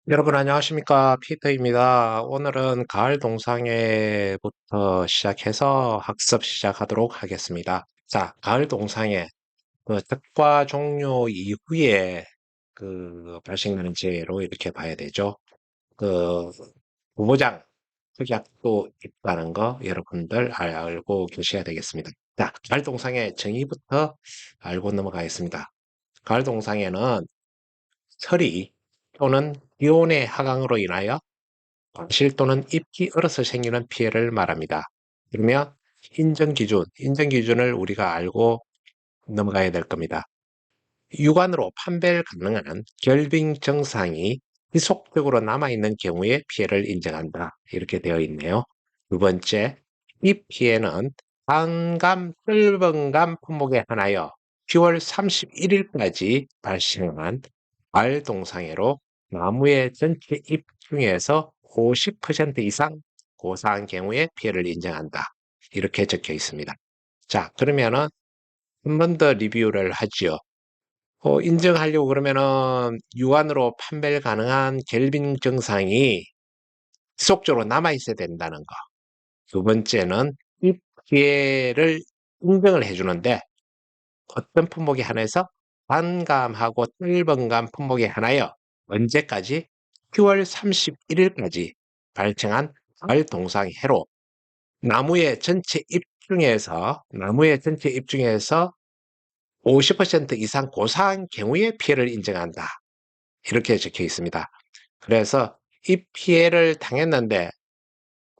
여러분 안녕하십니까? 피터입니다. 오늘은 가을 동상회부터 시작해서 학습 시작하도록 하겠습니다. 자, 가을 동상회, 특과 종료 이후에 발생하는 재해로 이렇게 봐야 되죠. 그, 부부장 특약도 있다는 거 여러분들 알고 계셔야 되겠습니다. 자, 가을 동상회 정의부터 알고 넘어가겠습니다. 가을 동상회는 서리 또는 기온의 하강으로 인하여 과실 또는 잎이 얼어서 생기는 피해를 말합니다. 그러면 인정기준을 우리가 알고 넘어가야 될 겁니다. 육안으로 판별 가능한 결빙 증상이 지속적으로 남아있는 경우에 피해를 인정한다. 이렇게 되어 있네요. 두 번째, 이 피해는 단감, 뜰번감 품목에 한하여 10월 31일까지 발생한 알동상해로 나무의 전체 잎 중에서 50% 이상 고사한 경우에 피해를 인정한다. 이렇게 적혀 있습니다. 자, 그러면은 한 번 더 리뷰를 하지요. 인증하려고 그러면은 유한으로 판별 가능한 결빙 증상이 지속적으로 남아 있어야 된다는 거. 두 번째는 이 피해를 인정을 해주는데 어떤 품목에 한해서 반감하고 뜰번감 품목에 한하여 언제까지 10월 31일까지 발생한 가을동상해로 나무의 전체 잎 중에서 50% 이상 고사한 경우에 피해를 인정한다. 이렇게 적혀 있습니다. 그래서 이 피해를 당했는데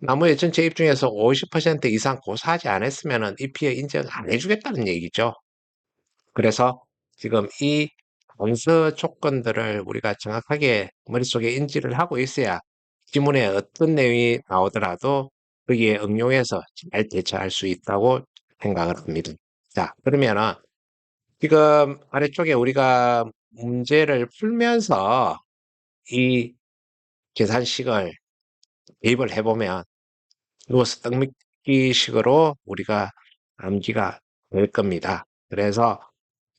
나무의 전체 잎 중에서 50% 이상 고사하지 않았으면 이 피해 인정 안 해주겠다는 얘기죠. 그래서 지금 이 건서 조건들을 우리가 정확하게 머릿속에 인지를 하고 있어야 지문에 어떤 내용이 나오더라도 거기에 응용해서 잘 대처할 수 있다고 생각을 합니다. 자, 그러면은 지금 아래쪽에 우리가 문제를 풀면서 이 계산식을 대입을 해보면 누워서 떡볶이식으로 우리가 암기가 될 겁니다. 그래서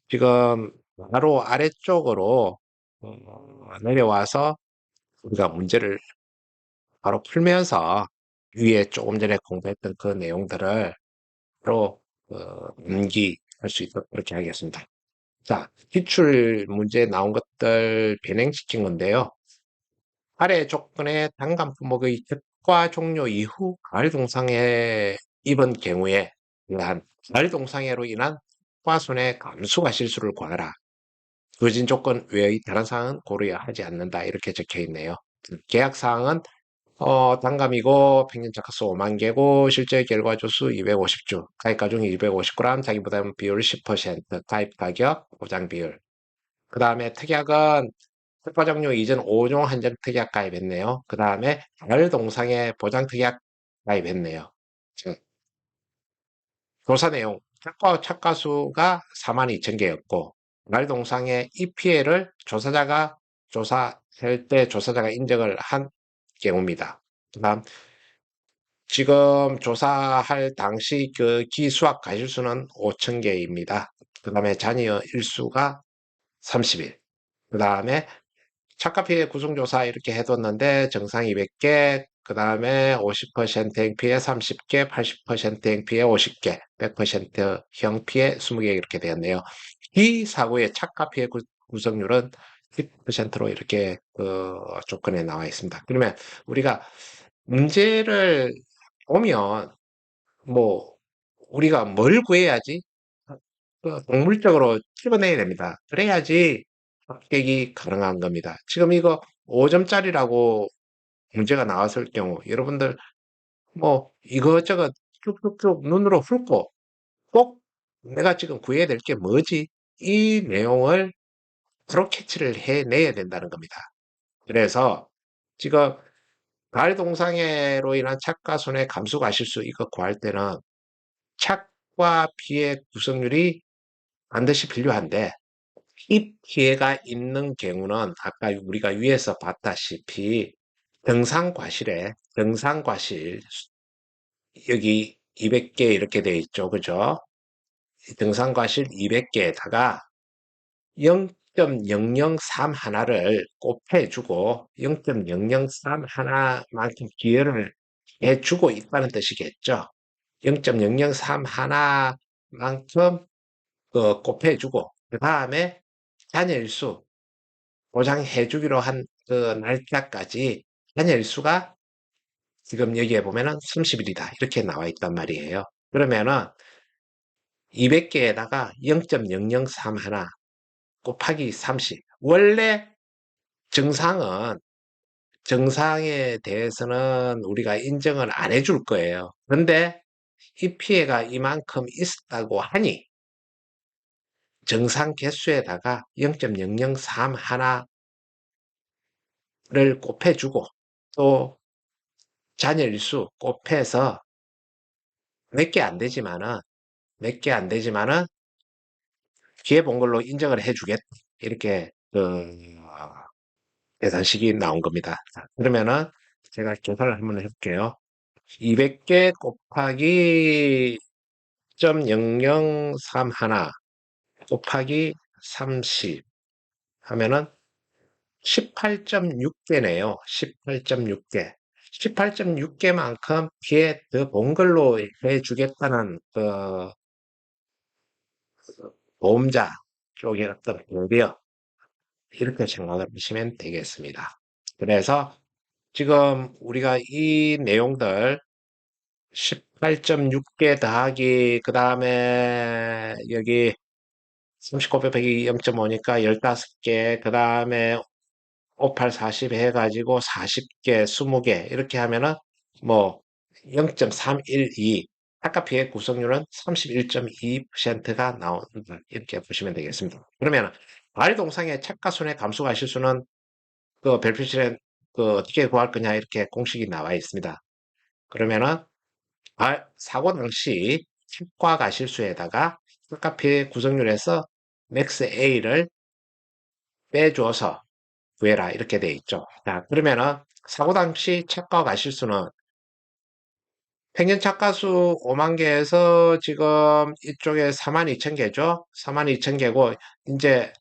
지금 바로 아래쪽으로 내려와서 우리가 문제를 바로 풀면서 위에 조금 전에 공부했던 그 내용들을 바로 암기할 수 있도록 그렇게 하겠습니다. 자, 기출 문제에 나온 것들 변형시킨 건데요. 아래 조건의 단감 품목의 특과 종료 이후 가을 동상해 입은 경우에 의한 가을 동상해로 인한 과손의 감수가 실수를 구하라. 주어진 조건 외의 다른 사항은 고려하지 않는다. 이렇게 적혀 있네요. 계약 사항은 단감이고 평균 착화수 5만 개고 실제 결과 주수 250주, 가입가 중 250g, 자기 부담 비율 10%, 가입 가격, 보장 비율. 그 다음에 특약은 특허정료 이전 5종 한정 특약 가입했네요. 그 다음에 가을 동상에 보장 특약 가입했네요. 조사 내용, 착과수가 42,000개였고, 말동상의 이 피해를 조사할 때 조사자가 인정을 한 경우입니다. 그 다음, 지금 조사할 당시 그 기수학 가실수는 5,000개입니다. 그 다음에 잔여 일수가 30일. 그 다음에 착가피해 구성조사 이렇게 해뒀는데 정상 200개, 그 다음에 50% 행피해 30개, 80% 행피해 50개, 100% 형피해 20개 이렇게 되었네요. 이 사고의 착가피해 구성률은 10%로 이렇게 조건에 나와 있습니다. 그러면 우리가 문제를 보면 뭐 우리가 뭘 구해야지 동물적으로 찍어내야 됩니다. 그래야지 합격이 가능한 겁니다. 지금 이거 5점짜리라고 문제가 나왔을 경우 여러분들 뭐 이것저것 쭉쭉쭉 눈으로 훑고 꼭 내가 지금 구해야 될 게 뭐지? 이 내용을 바로 캐치를 해내야 된다는 겁니다. 그래서 지금 가을 동상해로 인한 착과 손해 감수 과실수 이거 구할 때는 착과 피해 구성률이 반드시 필요한데 이 피해가 있는 경우는 아까 우리가 위에서 봤다시피 등산과실 여기 200개 이렇게 돼 있죠. 그죠? 등산과실 200개에다가 0.003 하나를 곱해주고 0.003 하나만큼 기여를 해주고 있다는 뜻이겠죠. 0.003 하나만큼 곱해주고 그 다음에 잔여일수 보장해주기로 한 그 날짜까지 잔여일수가 지금 여기에 보면은 30일이다 이렇게 나와 있단 말이에요. 그러면은 200개에다가 0.003 하나 곱하기 30. 원래 정상은 정상에 대해서는 우리가 인정을 안 해줄 거예요. 그런데 이 피해가 이만큼 있었다고 하니 정상 개수에다가 0.003 하나를 곱해주고 또 잔여일수 곱해서 몇 개 안 되지만은 몇 개 안 되지만은 피해 본 걸로 인정을 해주겠다. 이렇게 계산식이 나온 겁니다. 자, 그러면은 제가 계산을 한번 해볼게요. 200개 곱하기 0.003 하나 곱하기 30 하면은 18.6개네요. 18.6개. 18.6개만큼 피해 더 본 걸로 해주겠다는 보험자 쪽의 어떤 배려 이렇게 생각을 하시면 되겠습니다. 그래서 지금 우리가 이 내용들 18.6개 더하기 그 다음에 여기 39 곱하기 0.5니까 15개 그 다음에 58, 40 해가지고 40개, 20개 이렇게 하면은 뭐 0.312 아까 피해 구성률은 31.2%가 나온다 이렇게 보시면 되겠습니다. 그러면 과일동상의 착가 손해 감소가 실수는 그 별표실에 어떻게 구할 거냐 이렇게 공식이 나와 있습니다. 그러면은 사고 당시 치과 가실수에다가 아까 피해 구성률에서 맥스 A를 빼줘서 구해라 이렇게 돼 있죠. 자, 그러면은 사고 당시 착과 가실수는 평균 착가수 5만 개에서 지금 이쪽에 42,000개죠. 42,000개고 이제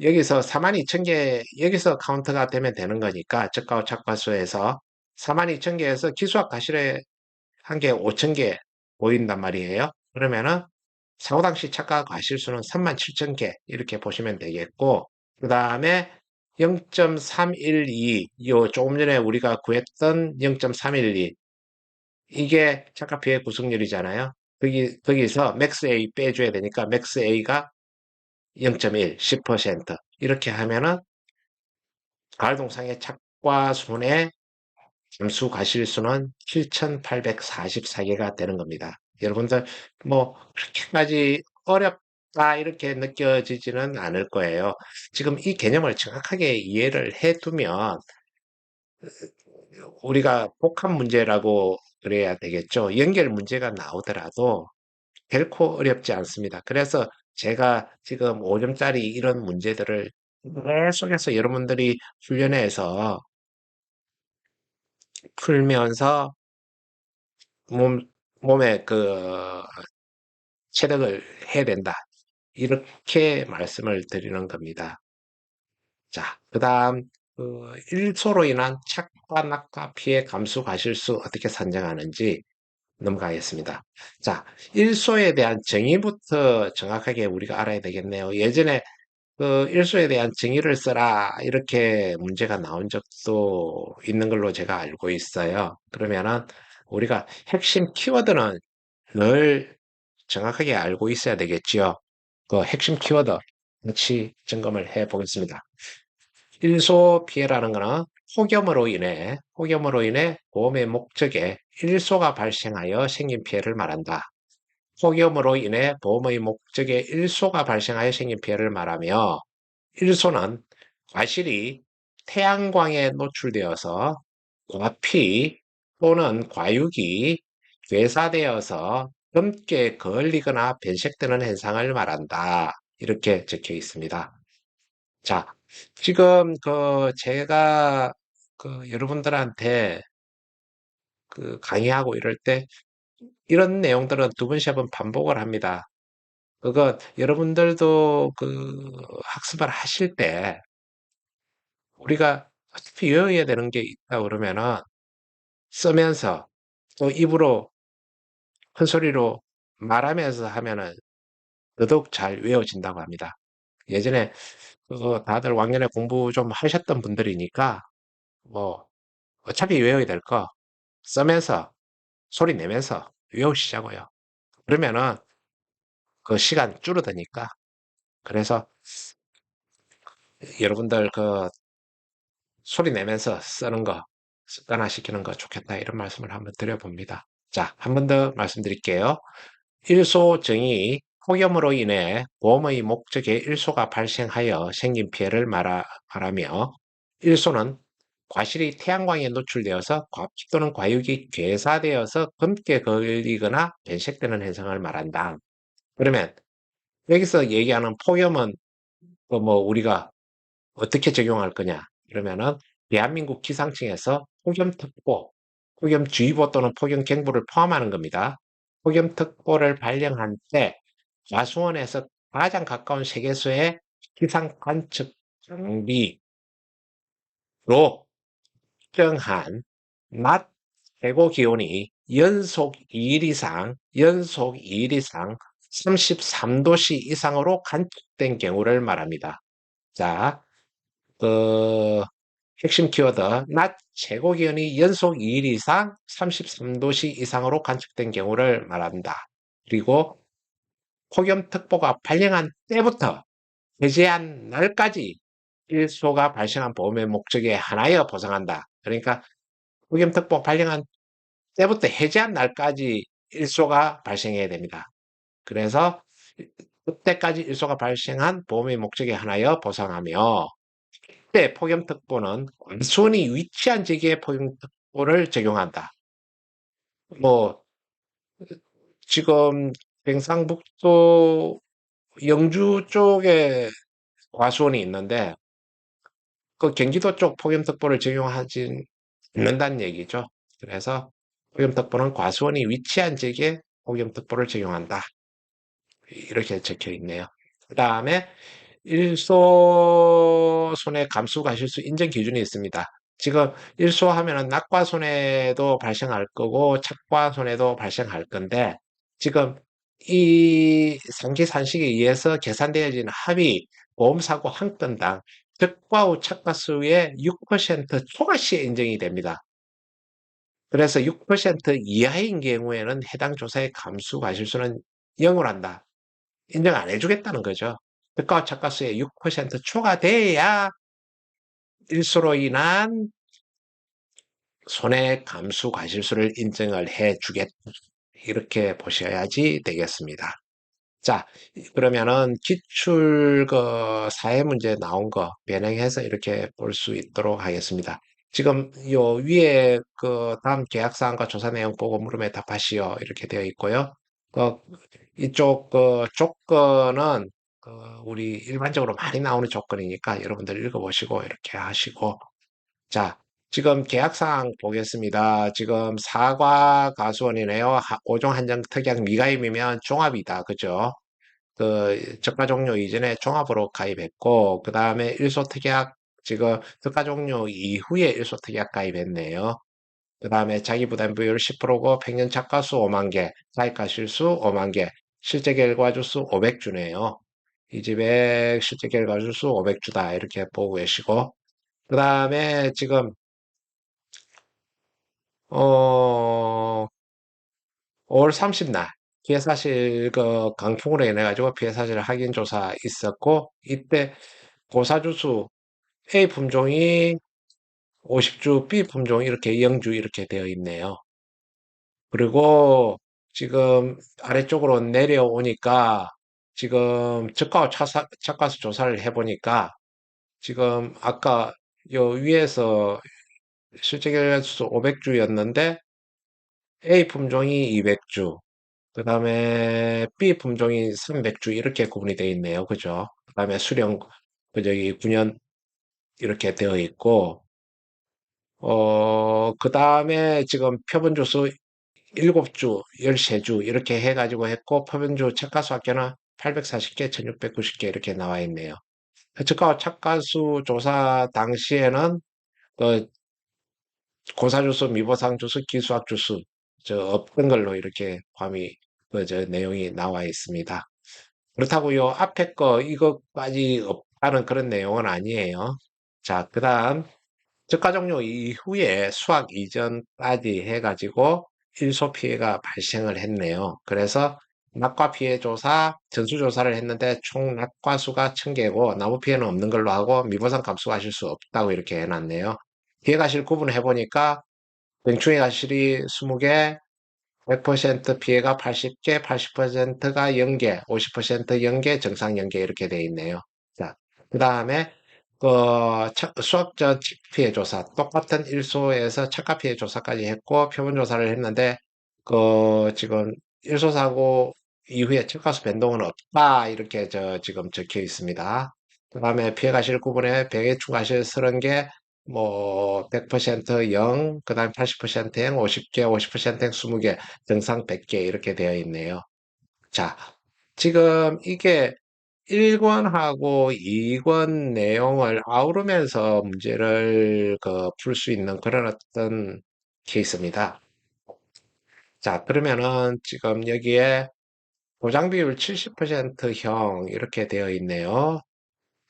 여기서 42,000개 여기서 카운트가 되면 되는 거니까 저가 착과수에서 42,000개에서 기수학 가실에 한 개 5,000개 보인단 말이에요. 그러면은 사고 당시 착각 과실수는 37,000개 이렇게 보시면 되겠고 그 다음에 0.312 요 조금 전에 우리가 구했던 0.312 이게 착각 피해 구성률이잖아요. 거기서 맥스 A 빼줘야 되니까 맥스 A가 0.1, 10% 이렇게 하면은 가을동상의 착과 손해 잠수 과실수는 7,844개가 되는 겁니다. 여러분들 뭐 그렇게까지 어렵다 이렇게 느껴지지는 않을 거예요. 지금 이 개념을 정확하게 이해를 해두면 우리가 복합 문제라고 그래야 되겠죠. 연결 문제가 나오더라도 결코 어렵지 않습니다. 그래서 제가 지금 5점짜리 이런 문제들을 계속해서 여러분들이 훈련해서 풀면서 몸, 몸에 체득을 해야 된다. 이렇게 말씀을 드리는 겁니다. 자, 그 다음, 일소로 인한 착과 낙과 피해 감수 과실수 어떻게 산정하는지 넘어가겠습니다. 자, 일소에 대한 정의부터 정확하게 우리가 알아야 되겠네요. 예전에 일소에 대한 정의를 써라 이렇게 문제가 나온 적도 있는 걸로 제가 알고 있어요. 그러면은 우리가 핵심 키워드는 늘 정확하게 알고 있어야 되겠지요. 그 핵심 키워드 같이 점검을 해 보겠습니다. 일소 피해라는 것은 폭염으로 인해 보험의 목적에 일소가 발생하여 생긴 피해를 말한다. 폭염으로 인해 보험의 목적에 일소가 발생하여 생긴 피해를 말하며 일소는 과실이 태양광에 노출되어서 과피 또는 과육이 괴사되어서 검게 걸리거나 변색되는 현상을 말한다. 이렇게 적혀 있습니다. 자, 지금 제가 여러분들한테 강의하고 이럴 때 이런 내용들은 두 번, 세 번 반복을 합니다. 그거 여러분들도 그 학습을 하실 때 우리가 어차피 외워야 되는 게 있다 그러면은 쓰면서 또 입으로 큰 소리로 말하면서 하면은 더더욱 잘 외워진다고 합니다. 예전에 그 다들 왕년에 공부 좀 하셨던 분들이니까 뭐 어차피 외워야 될 거 쓰면서 소리 내면서 외우시자고요. 그러면은 그 시간 줄어드니까. 그래서 여러분들 그 소리 내면서 쓰는 거 습관화시키는 거 좋겠다 이런 말씀을 한번 드려봅니다. 자, 한 번 더 말씀드릴게요. 일소증이 폭염으로 인해 보험의 목적에 일소가 발생하여 생긴 피해를 말하며 일소는 과실이 태양광에 노출되어서 과피 또는 과육이 괴사되어서 검게 걸리거나 변색되는 현상을 말한다. 그러면 여기서 얘기하는 폭염은 그뭐 우리가 어떻게 적용할 거냐? 그러면은 대한민국 기상청에서 폭염특보, 폭염주의보 또는 폭염경보를 포함하는 겁니다. 폭염특보를 발령한 때 과수원에서 가장 가까운 세계소의 기상 관측 장비로 특정한 낮 최고 기온이 연속 2일 이상 33도씨 이상으로 간축된 경우를 말합니다. 자, 그 핵심 키워드 낮 최고 기온이 연속 2일 이상 33도씨 이상으로 관측된 경우를 말한다. 그리고 폭염특보가 발령한 때부터 해제한 날까지 일소가 발생한 보험의 목적에 한하여 보상한다. 그러니까 폭염특보 발령한 때부터 해제한 날까지 일소가 발생해야 됩니다. 그래서 그때까지 일소가 발생한 보험의 목적에 한하여 보상하며 때 폭염특보는 광순이 위치한 지역에 폭염특보를 적용한다. 뭐 지금 경상북도 영주 쪽에 과수원이 있는데 그 경기도 쪽 폭염특보를 적용하진 않는다는 얘기죠. 그래서 폭염특보는 과수원이 위치한 지역에 폭염특보를 적용한다. 이렇게 적혀 있네요. 그 다음에 일소 손해 감수 과실수 인정 기준이 있습니다. 지금 일소 하면은 낙과 손해도 발생할 거고 착과 손해도 발생할 건데 지금 이 상기산식에 의해서 계산되어진 합의 보험사고 한 건당 적과 후 착과 수의 6% 초과시에 인정이 됩니다. 그래서 6% 이하인 경우에는 해당 조사의 감수 과실수는 0으로 한다. 인정 안 해주겠다는 거죠. 특가와 착가수의 6% 초과돼야 일소로 인한 손해 감수 과실수를 인정을 해주겠다. 이렇게 보셔야지 되겠습니다. 자, 그러면은 기출 그 사회 문제 나온 거 변형해서 이렇게 볼 수 있도록 하겠습니다. 지금 요 위에 그 다음 계약사항과 조사 내용 보고 물음에 답하시오 이렇게 되어 있고요. 그 이쪽 그 조건은 그 우리 일반적으로 많이 나오는 조건이니까 여러분들 읽어보시고 이렇게 하시고 자 지금 계약사항 보겠습니다. 지금 사과 가수원이네요. 5종 한정 특약 미가입이면 종합이다. 그죠? 그 저가 종료 이전에 종합으로 가입했고 그 다음에 일소 특약 지금 특가 종료 이후에 일소 특약 가입했네요. 그 다음에 자기 부담 비율 10%고 평균 착가수 5만 개, 자기가 실수 5만 개, 실제 결과주수 500주네요. 이 집에 실제 결과주수 500주다 이렇게 보고 계시고 그 다음에 지금 어 5월 30날 피해사실 그 강풍으로 인해 가지고 피해사실 확인 조사 있었고 이때 고사주수 A 품종이 50주, B 품종이 이렇게 0주 이렇게 되어 있네요. 그리고 지금 아래쪽으로 내려오니까 지금 저가수 조사를 해보니까 지금 아까 요 위에서 실제 결과수 500주였는데 A 품종이 200주, 그 다음에 B 품종이 300주 이렇게 구분이 되어 있네요. 그죠? 그 다음에 수령, 그 저기 9년 이렇게 되어 있고, 그 다음에 지금 표본주수 7주, 13주 이렇게 해가지고 했고, 표본주 책가수 학교는 840개, 1690개 이렇게 나와 있네요. 저가 착가수 조사 당시에는 그 고사주수, 미보상주수, 기수학주수 없던 걸로 이렇게 범위 저 내용이 나와 있습니다. 그렇다고 요 앞에 거 이것까지 없다는 그런 내용은 아니에요. 자, 그다음 저가 종료 이후에 수학 이전까지 해가지고 일소 피해가 발생을 했네요. 그래서 낙과 피해 조사, 전수 조사를 했는데 총 낙과 수가 1000개고 나무 피해는 없는 걸로 하고 미보상 감수하실 수 없다고 이렇게 해놨네요. 피해가실 구분해 보니까 맹충해 가실이 20개, 100% 피해가 80개, 80%가 0개, 50% 0개, 정상 0개 이렇게 돼 있네요. 자, 그 다음에 그 수학적 피해 조사 똑같은 일소에서 착각 피해 조사까지 했고 표본 조사를 했는데 그 지금 일소 사고 이후에 척가수 변동은 없다 이렇게 지금 적혀 있습니다. 그 다음에 피해 가실 구분에 병해 추가실 30개 뭐 100% 0, 그 다음에 80% 행, 50개, 50% 행 20개, 정상 100개 이렇게 되어 있네요. 자, 지금 이게 1권하고 2권 내용을 아우르면서 문제를 풀 수 있는 그런 어떤 케이스입니다. 자, 그러면은 지금 여기에 보장 비율 70%형 이렇게 되어 있네요.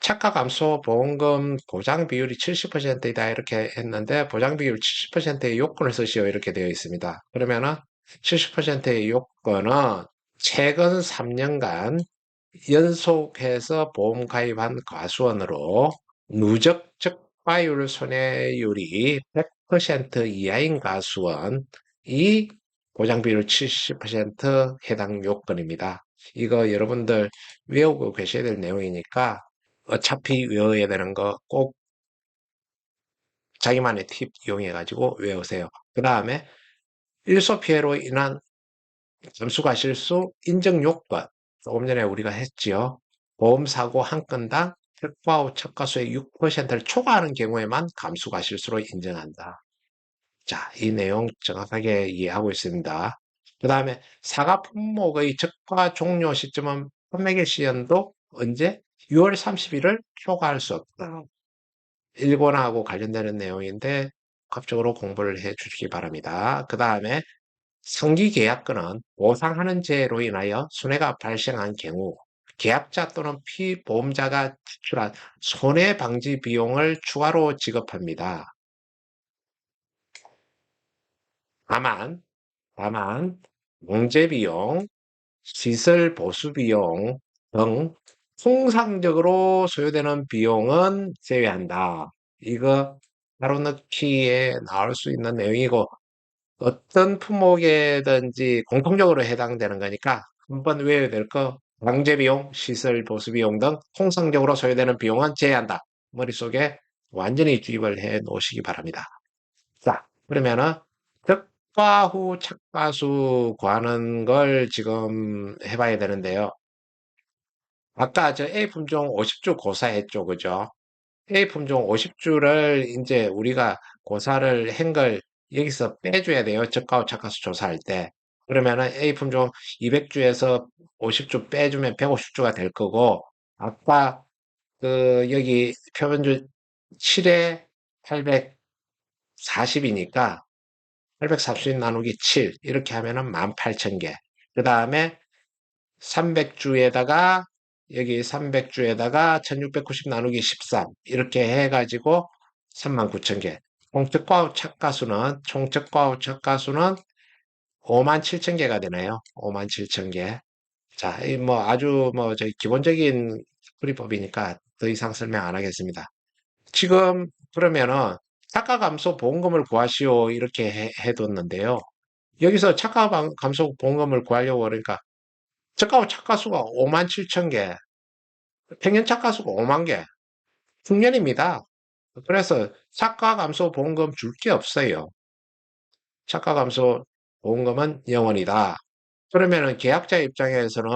차가 감소 보험금 보장 비율이 70%이다 이렇게 했는데 보장 비율 70%의 요건을 쓰시오 이렇게 되어 있습니다. 그러면은 70%의 요건은 최근 3년간 연속해서 보험 가입한 과수원으로 누적 적발율 손해율이 100% 이하인 과수원이 보장 비율 70% 해당 요건입니다. 이거 여러분들 외우고 계셔야 될 내용이니까 어차피 외워야 되는 거 꼭 자기만의 팁 이용해 가지고 외우세요. 그 다음에 일소 피해로 인한 점수가 실수 인정 요건 조금 전에 우리가 했지요. 보험사고 한 건당 획과 후 척가수의 6%를 초과하는 경우에만 감수가 실수로 인정한다. 자, 이 내용 정확하게 이해하고 있습니다. 그 다음에 사과 품목의 적과 종료 시점은 판매일 시연도 언제? 6월 30일을 초과할 수 없다. 일본하고 관련되는 내용인데 합적으로 공부를 해 주시기 바랍니다. 그 다음에 상기 계약건은 보상하는 죄로 인하여 손해가 발생한 경우 계약자 또는 피보험자가 지출한 손해 방지 비용을 추가로 지급합니다. 다만 용제 비용, 시설 보수 비용 등 통상적으로 소요되는 비용은 제외한다. 이거 바로 넣기에 나올 수 있는 내용이고 어떤 품목에든지 공통적으로 해당되는 거니까 한번 외워야 될 거 방제비용, 시설 보수비용 등 통상적으로 소요되는 비용은 제외한다. 머릿속에 완전히 주입을 해 놓으시기 바랍니다. 자, 그러면은 적과 후 착과수 구하는 걸 지금 해봐야 되는데요. 아까 저 A 품종 50주 고사했죠, 그죠? A 품종 50주를 이제 우리가 고사를 한 걸 여기서 빼줘야 돼요. 저가 후 착과수 조사할 때. 그러면은 A 품종 200주에서 50주 빼주면 150주가 될 거고, 아까 여기 표본주 7에 840이니까 840 나누기 7 이렇게 하면은 18,000개. 그 다음에 300주에다가 여기 300주에다가 1690 나누기 13 이렇게 해가지고 39,000개. 총적과후 착가수는 57,000개가 되네요. 57,000개. 자, 이 뭐 아주 뭐 저희 기본적인 풀이법이니까 더 이상 설명 안 하겠습니다. 지금 그러면은 차가 감소 보험금을 구하시오 이렇게 해뒀는데요. 여기서 차가 감소 보험금을 구하려고 그러니까 착가수가 57,000개, 평년 착가수가 5만 개, 흉년입니다. 그래서 착가 감소 보험금 줄 게 없어요. 착가 감소 보험금은 0원이다. 그러면은 계약자 입장에서는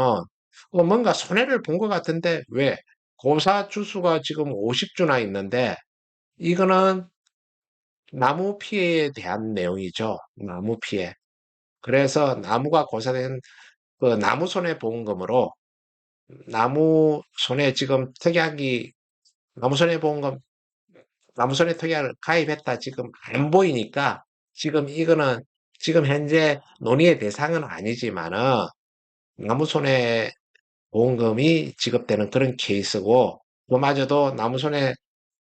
뭔가 손해를 본 것 같은데 왜? 고사 주수가 지금 50주나 있는데 이거는 나무 피해에 대한 내용이죠. 나무 피해. 그래서 나무가 고사된 그 나무 손해 보험금으로 나무 손해 지금 특약이 나무 손해보험금 나무 손해 특약을 가입했다 지금 안 보이니까 지금 이거는 지금 현재 논의의 대상은 아니지만은 나무 손해 보험금이 지급되는 그런 케이스고 그마저도 나무 손해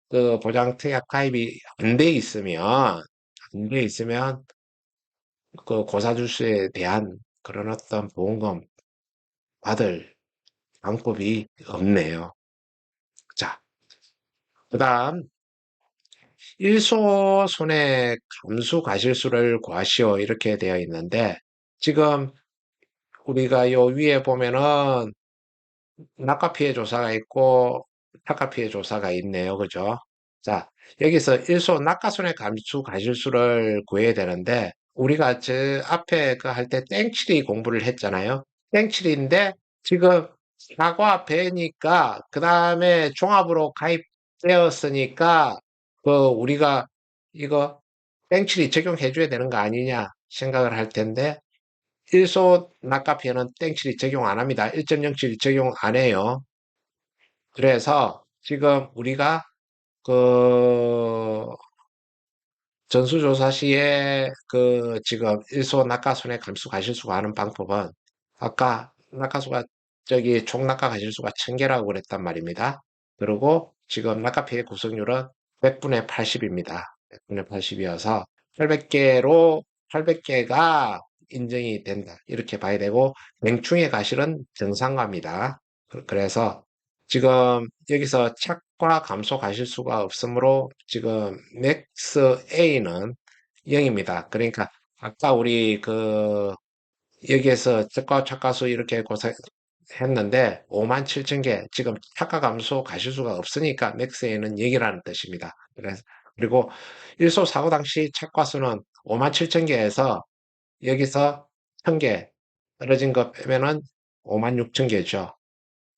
그 보장 특약 가입이 안 돼 있으면 그 고사주수에 대한 그런 어떤 보험금 받을 방법이 없네요. 자, 그다음 일소 손해 감수 과실수를 구하시오 이렇게 되어 있는데 지금 우리가 요 위에 보면은 낙가 피해 조사가 있고 타가 피해 조사가 있네요. 그죠? 자, 여기서 일소 낙가손해 감수 과실수를 구해야 되는데 우리가 저 앞에 그 할 때 땡칠이 공부를 했잖아요. 땡칠인데 지금 사과 배니까 그 다음에 종합으로 가입되었으니까 그 우리가 이거 땡칠이 적용해 줘야 되는 거 아니냐 생각을 할 텐데 일소 낙가피해는 땡칠이 적용 안 합니다. 1.07 적용 안 해요. 그래서 지금 우리가 그 전수조사 시에 그 지금 일소 낙가손해 감수 과실수가 하는 방법은 아까 낙가수가 저기 총 낙가 과실수가 1000개라고 그랬단 말입니다. 그리고 지금 낙가 피해 구성률은 100분의 80입니다. 100분의 80이어서 800개로 800개가 인정이 된다. 이렇게 봐야 되고 맹충의 과실은 정상화입니다. 그래서 지금 여기서 착과 감소 과실수가 없으므로 지금 맥스 A는 0입니다. 그러니까 아까 우리 그 여기에서 착과 착과수 이렇게 고생했는데 57,000개 지금 착과 감소 과실수가 없으니까 맥스 A는 0이라는 뜻입니다. 그리고 일소 사고 당시 착과수는 57,000개에서 여기서 1000개 떨어진 거 빼면은 56,000개죠.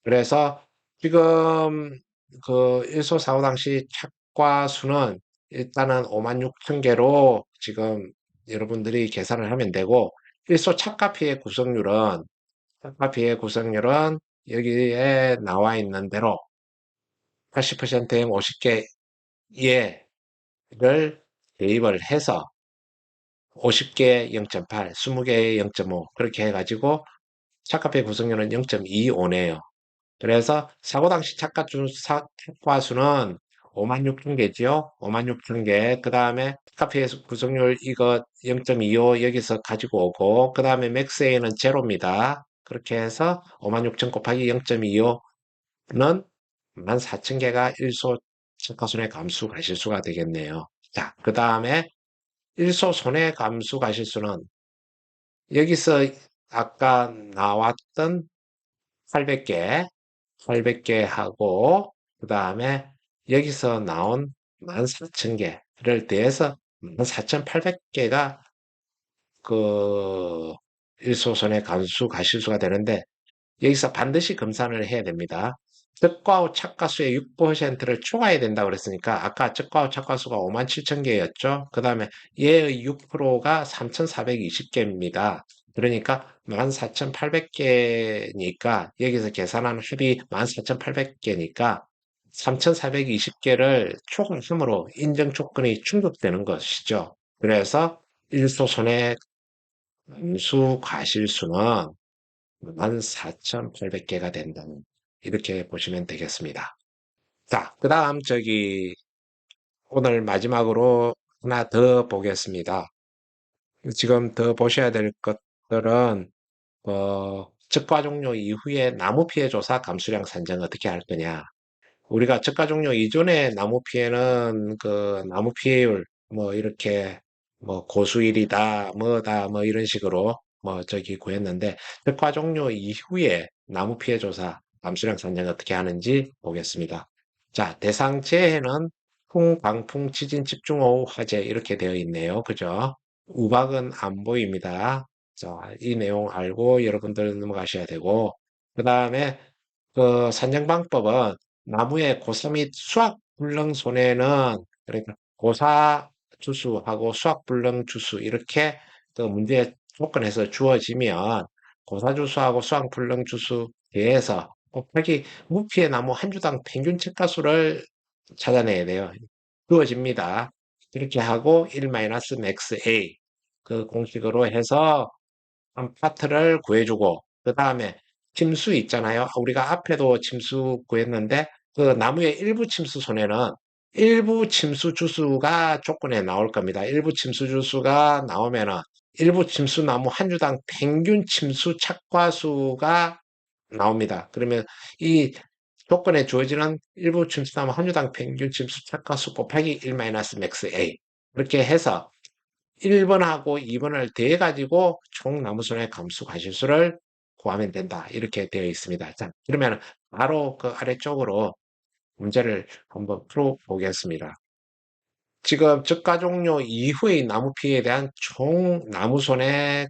그래서 지금 그 일소 사고 당시 착과 수는 일단은 56,000개로 지금 여러분들이 계산을 하면 되고 일소 착과 피해 구성률은 여기에 나와 있는 대로 80%인 50개를 대입을 해서 50개 0.8, 20개 0.5 그렇게 해가지고 착과 피해 구성률은 0.25네요. 그래서 사고 당시 착과 수는 56,000개지요. 56,000개. 그 다음에 카피에서 구성률 이거 0.25 여기서 가지고 오고 그 다음에 맥스 A는 제로입니다. 그렇게 해서 56,000 곱하기 0.25는 14,000개가 일소 착과 손해 감수 가실수가 되겠네요. 자, 그 다음에 일소 손해 감수 가실수는 여기서 아까 나왔던 800개 800개 하고 그 다음에 여기서 나온 14,000개를 더해서 14,800개가 그 일소손의 간수 가실수가 되는데 여기서 반드시 검산을 해야 됩니다. 적과후 착과수의 6%를 초과해야 된다고 그랬으니까 아까 적과후 착과수가 57,000개였죠. 그 다음에 얘의 6%가 3,420개입니다. 그러니까 14,800개니까 여기서 계산한 합이 14,800개니까 3,420개를 초과함으로 인정 조건이 충족되는 것이죠. 그래서 일소손의 수 과실수는 14,800개가 된다는 이렇게 보시면 되겠습니다. 자, 그 다음 오늘 마지막으로 하나 더 보겠습니다. 지금 더 보셔야 될 것들은 적과 종료 이후에 나무 피해 조사 감수량 산정 어떻게 할 거냐. 우리가 적과 종료 이전에 나무 피해는 그 나무 피해율 뭐 이렇게 뭐 고수일이다 뭐다 뭐 이런 식으로 뭐 구했는데 적과 종료 이후에 나무 피해 조사 감수량 산정 어떻게 하는지 보겠습니다. 자, 대상 재해는 풍, 방풍, 지진, 집중호우, 화재 이렇게 되어 있네요. 그죠? 우박은 안 보입니다. 자, 이 내용 알고 여러분들 넘어가셔야 되고 그 다음에 그 산정 방법은 나무의 고사 및 수학 불능 손해는 그러니까 고사 주수하고 수학 불능 주수 이렇게 그 문제 조건에서 주어지면 고사 주수하고 수학 불능 주수 대해서 곱하기 무피의 나무 한 주당 평균 채가수를 찾아내야 돼요. 주어집니다. 이렇게 하고 1-max A 그 공식으로 해서 한 파트를 구해주고 그 다음에 침수 있잖아요. 우리가 앞에도 침수 구했는데 그 나무의 일부 침수 손해는 일부 침수 주수가 조건에 나올 겁니다. 일부 침수 주수가 나오면은 일부 침수 나무 한 주당 평균 침수 착과수가 나옵니다. 그러면 이 조건에 주어지는 일부 침수나무 한 주당 평균 침수 착과수 곱하기 1-max A 이렇게 해서 1번하고 2번을 더해가지고 총 나무순의 감수 과실수를 구하면 된다. 이렇게 되어 있습니다. 자, 그러면 바로 그 아래쪽으로 문제를 한번 풀어보겠습니다. 지금 적가 종료 이후의 나무 피해에 대한 총 나무손의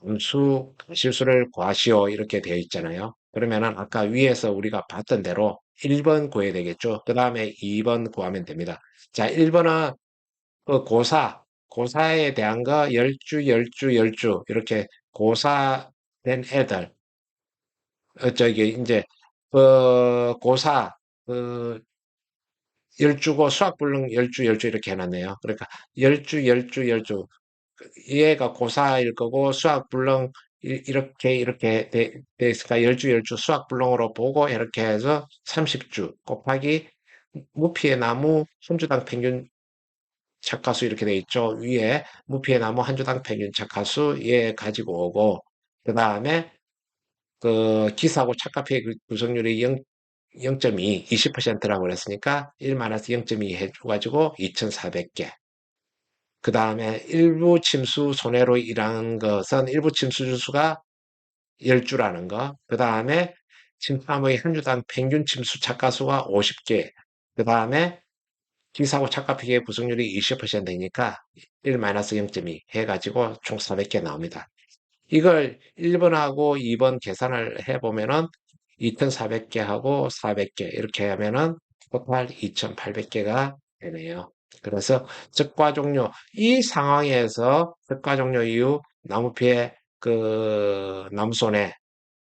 감수 과실수를 구하시오. 이렇게 되어 있잖아요. 그러면은 아까 위에서 우리가 봤던 대로 1번 구해야 되겠죠. 그 다음에 2번 구하면 됩니다. 자, 1번은 그 고사에 대한 거 열주 이렇게 고사된 애들 저기 이제 고사 그 열주고 수학불능 열주 이렇게 해놨네요. 그러니까 열주 얘가 고사일 거고 수학불능 이렇게 돼 있으니까 열주 수학불능으로 보고 이렇게 해서 30주 곱하기 무피의 나무 손주당 평균 착가수 이렇게 돼 있죠. 위에 무피의 나무 한 주당 평균 착가수 얘 가지고 오고 그 다음에 그 기사하고 착가피해 구성률이 0.2, 20%라고 그랬으니까 1-0.2 해줘가지고 2,400개. 그 다음에 일부 침수 손해로 일하는 것은 일부 침수 주수가 10주라는 거. 그 다음에 침수나무의 한 주당 평균 침수 착가수가 50개. 그 다음에 기사고 착각피해 구성률이 20%니까 1-0.2 해가지고 총 400개 나옵니다. 이걸 1번하고 2번 계산을 해보면은 2400개 하고 400개 이렇게 하면은 토탈 2800개가 되네요. 그래서 적과 종료 이 상황에서 적과 종료 이후 나무 피해 그 나무손해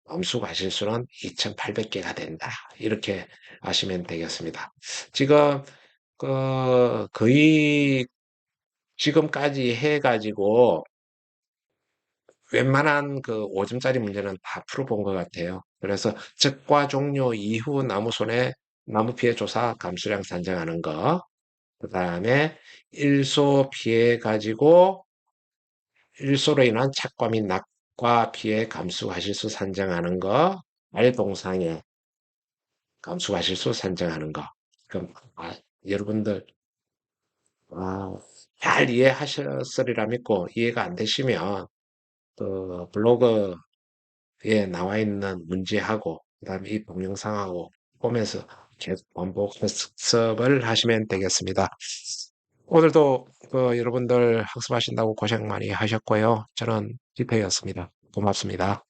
암수 과실수는 2800개가 된다. 이렇게 아시면 되겠습니다. 지금 거의 지금까지 해가지고 웬만한 그 5점짜리 문제는 다 풀어본 것 같아요. 그래서 적과 종료 이후 나무손해 나무 피해 조사 감수량 산정하는 거, 그 다음에 일소 피해 가지고 일소로 인한 착과 및 낙과 피해 감수과실수 산정하는 거, 알동상해 감수과실수 산정하는 거. 그럼 여러분들 잘 이해하셨으리라 믿고 이해가 안 되시면 그 블로그에 나와 있는 문제하고 그다음에 이 동영상하고 보면서 계속 반복 학습을 하시면 되겠습니다. 오늘도 그 여러분들 학습하신다고 고생 많이 하셨고요. 저는 기태였습니다. 고맙습니다.